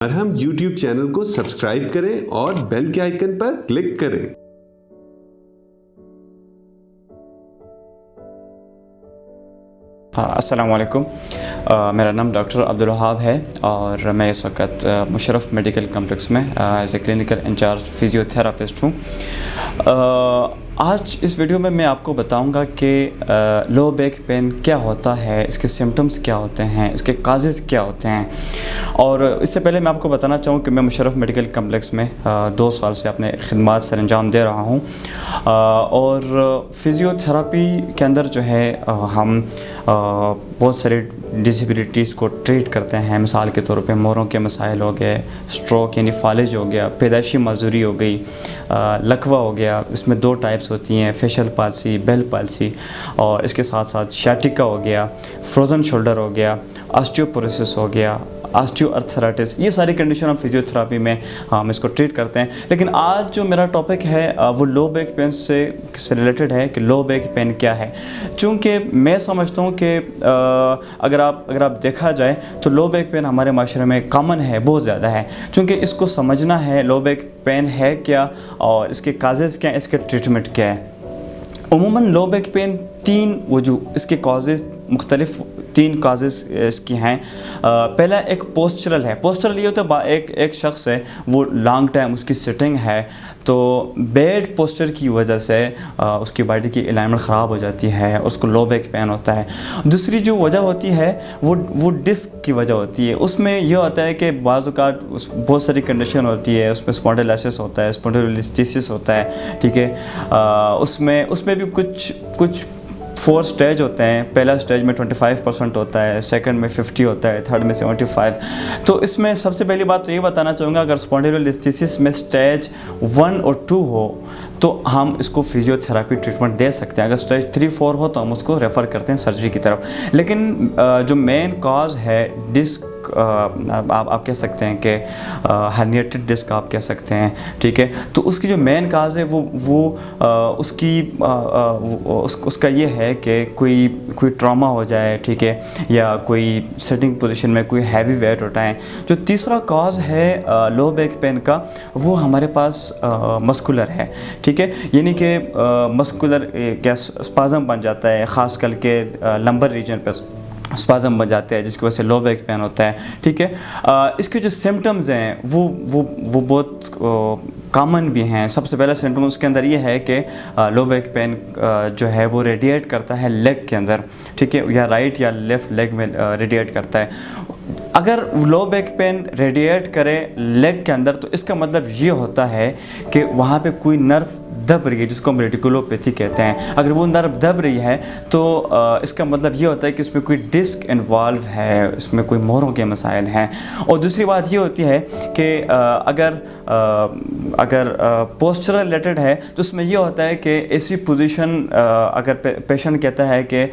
اور ہم YouTube channel کو سبسکرائب کریں اور بیل کے آئیکن پر کلک کریں۔ السلام علیکم، میرا نام ڈاکٹر عبدالوہاب ہے اور میں اس وقت مشرف میڈیکل کمپلیکس میں as a clinical incharge physiotherapist ہوں۔ آج اس ویڈیو میں آپ کو بتاؤں گا کہ لو بیک پین کیا ہوتا ہے، اس کے سمٹمز کیا ہوتے ہیں، اس کے کازز کیا ہوتے ہیں۔ اور اس سے پہلے میں آپ کو بتانا چاہوں کہ میں مشرف میڈیکل کمپلیکس میں 2 سال سے اپنے خدمات سر انجام دے رہا ہوں، اور فزیو تھراپی کے اندر جو ہے ہم بہت سارے ڈسیبلٹیز کو ٹریٹ کرتے ہیں۔ مثال کے طور پہ موروں کے مسائل ہو گئے، سٹروک یعنی فالج ہو گیا، پیدائشی معذوری ہو گئی، لکوہ ہو گیا۔ اس میں 2 ٹائپس ہوتی ہیں، فیشل پالسی، بیل پالسی، اور اس کے ساتھ ساتھ شیٹیکا ہو گیا، فروزن شولڈر ہو گیا، آسٹیوپوروسس ہو گیا، آسٹیو ارتھرائٹس۔ یہ ساری کنڈیشن ہم فزیو تھراپی میں ہم اس کو ٹریٹ کرتے ہیں۔ لیکن آج جو میرا ٹاپک ہے وہ لو بیک پین سے ریلیٹڈ ہے کہ لو بیک پین کیا ہے۔ چونکہ میں سمجھتا ہوں کہ اگر آپ دیکھا جائے تو لو بیک پین ہمارے معاشرے میں کامن ہے، بہت زیادہ ہے۔ چونکہ اس کو سمجھنا ہے لو بیک پین ہے کیا اور اس کے کازز کیا ہیں، اس کے ٹریٹمنٹ کیا ہے۔ عموماً لو بیک پین 3 وجوہ، اس کے کازز مختلف 3 کازز اس کی ہیں۔ پہلا ایک پوسچرل ہے۔ پوسچرل یہ ہوتا ہے ایک شخص ہے، وہ لانگ ٹائم اس کی سٹنگ ہے، تو بیڈ پوسچر کی وجہ سے اس کی باڈی کی الائنمنٹ خراب ہو جاتی ہے، اس کو لو بیک پین ہوتا ہے۔ دوسری جو وجہ ہوتی ہے وہ ڈسک کی وجہ ہوتی ہے۔ اس میں یہ ہوتا ہے کہ بعض اوقات بہت ساری کنڈیشن ہوتی ہے، اس میں اسپونڈیلائسس ہوتا ہے، اسپونڈیلولیسٹیسس ہوتا ہے، ٹھیک ہے۔ اس میں بھی کچھ 4 سٹیج ہوتے ہیں۔ پہلا سٹیج میں 25% ہوتا ہے، سیکنڈ میں 50 ہوتا ہے، تھرڈ میں 75۔ تو اس میں سب سے پہلی بات تو یہ بتانا چاہوں گا، اگر اسپونڈیلولیسٹیسس میں سٹیج 1 اور 2 ہو تو ہم اس کو فزیو تھراپی ٹریٹمنٹ دے سکتے ہیں۔ اگر سٹیج 3-4 ہو تو ہم اس کو ریفر کرتے ہیں سرجری کی طرف۔ لیکن جو مین کاز ہے ڈسک، آپ کہہ سکتے ہیں کہ ہرنیٹڈ ڈسک آپ کہہ سکتے ہیں، ٹھیک ہے۔ تو اس کی جو مین کاز ہے وہ اس کا یہ ہے کہ کوئی ٹراما ہو جائے، ٹھیک ہے، یا کوئی سٹنگ پوزیشن میں کوئی ہیوی ویٹ اٹھائیں۔ جو تیسرا کاز ہے لو بیک پین کا، وہ ہمارے پاس مسکولر ہے، ٹھیک ہے، یعنی کہ مسکولر اسپازم بن جاتا ہے، خاص کر کے لمبر ریجن پہ اسپازم بن جاتے ہیں، جس کی وجہ سے لو بیک پین ہوتا ہے، ٹھیک ہے۔ اس کے جو سمٹمز ہیں وہ بہت کامن بھی ہیں۔ سب سے پہلا سمٹم اس کے اندر یہ ہے کہ لو بیک پین جو ہے وہ ریڈیٹ کرتا ہے لیگ کے اندر، ٹھیک ہے، یا رائٹ یا لیفٹ لیگ میں ریڈیٹ کرتا ہے۔ اگر لو بیک پین ریڈیٹ کرے لیگ کے اندر تو اس کا مطلب یہ ہوتا ہے کہ وہاں پہ کوئی نرو دب رہی ہے، جس کو ہم ریٹیکولوپیتھی کہتے ہیں۔ اگر وہ نرو دب رہی ہے تو اس کا مطلب یہ ہوتا ہے کہ اس میں کوئی ڈسک انوالو ہے، اس میں کوئی موروں کے مسائل ہیں۔ اور دوسری بات یہ ہوتی ہے کہ اگر پوسچرل ریلیٹڈ ہے تو اس میں یہ ہوتا ہے کہ ایسی پوزیشن، اگر پیشنٹ کہتا ہے کہ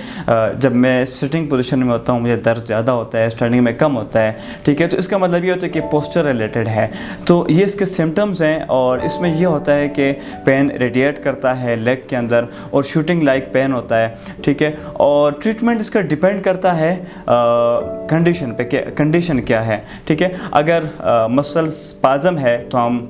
جب میں سٹنگ پوزیشن میں ہوتا ہوں مجھے درد زیادہ ہوتا ہے، اسٹینڈنگ میں کم ہوتا ہے، ٹھیک ہے، تو اس کا مطلب یہ ہوتا ہے کہ پوسچر ریلیٹڈ ہے۔ تو یہ اس کے سمٹمز ہیں، اور اس میں یہ ہوتا ہے کہ پین ریڈیٹ کرتا ہے لیگ کے اندر اور شوٹنگ لائک پین ہوتا ہے، ٹھیک ہے۔ اور ٹریٹمنٹ اس کا ڈیپینڈ کرتا ہے کنڈیشن پہ کہ کنڈیشن کیا ہے، ٹھیک ہے۔ اگر مسل اسپازم ہے تو ہم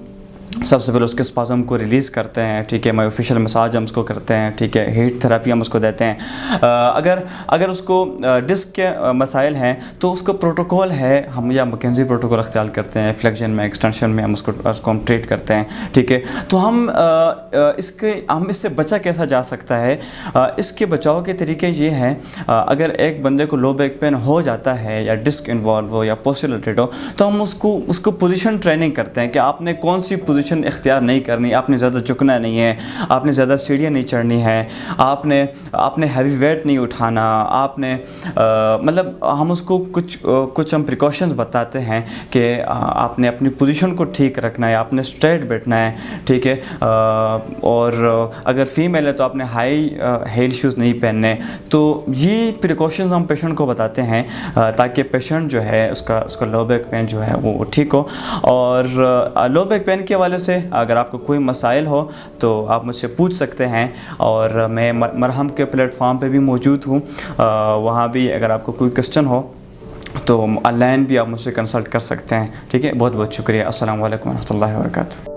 سب سے پہلے اس کے اسپازم کو ریلیز کرتے ہیں، ٹھیک ہے، مایوفیشل مساج ہم اس کو کرتے ہیں، ٹھیک ہے، ہیٹ تھراپی ہم اس کو دیتے ہیں۔ اگر اس کو ڈسک کے مسائل ہیں تو اس کو پروٹوکول ہے، ہم یا مکنزی پروٹوکول اختیار کرتے ہیں، فلیکشن میں، ایکسٹینشن میں ہم اس کو ہم ٹریٹ کرتے ہیں، ٹھیک ہے۔ تو ہم اس سے بچا کیسا جا سکتا ہے؟ اس کے بچاؤ کے طریقے یہ ہیں، اگر ایک بندے کو لو بیک پین ہو جاتا ہے یا ڈسک انوالو ہو یا پوسچرل ہو تو ہم اس کو پوزیشن ٹریننگ کرتے ہیں کہ آپ نے کون سی پوزیشن اختیار نہیں کرنی، آپ نے زیادہ جھکنا نہیں ہے، آپ نے زیادہ سیڑھیاں نہیں چڑھنی ہے، آپ نے ہیوی ویٹ نہیں اٹھانا، آپ نے مطلب ہم اس کو کچھ ہم پریکاشنز بتاتے ہیں کہ آپ نے اپنی پوزیشن کو ٹھیک رکھنا ہے، آپ نے اسٹریٹ بیٹھنا ہے، ٹھیک ہے۔ اور اگر فیمیل ہے تو آپ نے ہائی ہیل شوز نہیں پہننے۔ تو یہ پریکاشنز ہم پیشنٹ کو بتاتے ہیں تاکہ پیشنٹ جو ہے اس کا لو بیک پین جو ہے وہ ٹھیک ہو۔ اور لو بیک پین کے حوالے سے اگر آپ کو کوئی مسائل ہو تو آپ مجھ سے پوچھ سکتے ہیں، اور میں مرہم کے پلیٹ فارم پہ بھی موجود ہوں، وہاں بھی اگر آپ کو کوئی کوسچن ہو تو آن لائن بھی آپ مجھ سے کنسلٹ کر سکتے ہیں. ٹھیک ہے, بہت بہت شکریہ. السلام علیکم ورحمۃ اللہ وبرکاتہ.